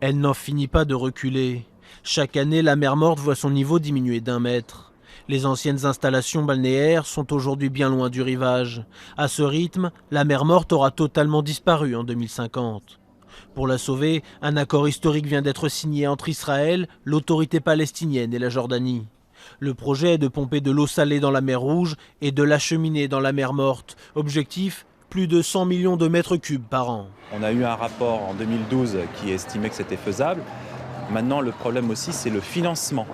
Elle n'en finit pas de reculer. Chaque année, la mer Morte voit son niveau diminuer d'1 mètre. Les anciennes installations balnéaires sont aujourd'hui bien loin du rivage. À ce rythme, la mer Morte aura totalement disparu en 2050. Pour la sauver, un accord historique vient d'être signé entre Israël, l'autorité palestinienne et la Jordanie. Le projet est de pomper de l'eau salée dans la mer Rouge et de l'acheminer dans la mer Morte. Objectif, plus de 100 millions de mètres cubes par an. On a eu un rapport en 2012 qui estimait que c'était faisable. Maintenant, le problème aussi, c'est le financement.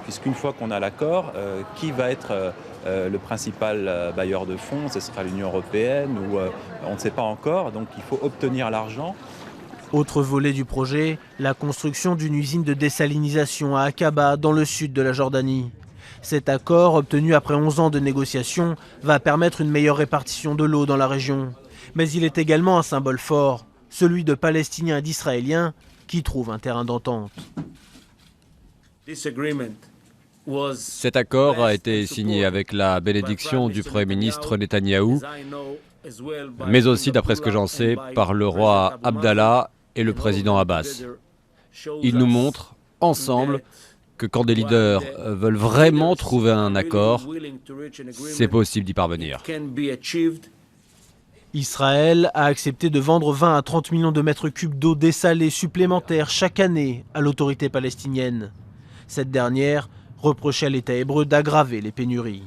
Puisqu'une fois qu'on a l'accord, qui va être le principal bailleur de fonds? Ce sera l'Union européenne ou on ne sait pas encore. Donc il faut obtenir l'argent. Autre volet du projet, la construction d'une usine de désalinisation à Aqaba, dans le sud de la Jordanie. Cet accord, obtenu après 11 ans de négociations, va permettre une meilleure répartition de l'eau dans la région. Mais il est également un symbole fort, celui de Palestiniens et d'Israéliens qui trouvent un terrain d'entente. Cet accord a été signé avec la bénédiction du Premier ministre Netanyahou, mais aussi, d'après ce que j'en sais, par le roi Abdallah et le président Abbas. Ils nous montrent, ensemble, que quand des leaders veulent vraiment trouver un accord, c'est possible d'y parvenir. Israël a accepté de vendre 20 à 30 millions de mètres cubes d'eau dessalée supplémentaire chaque année à l'autorité palestinienne. Cette dernière reprochait à l'État hébreu d'aggraver les pénuries.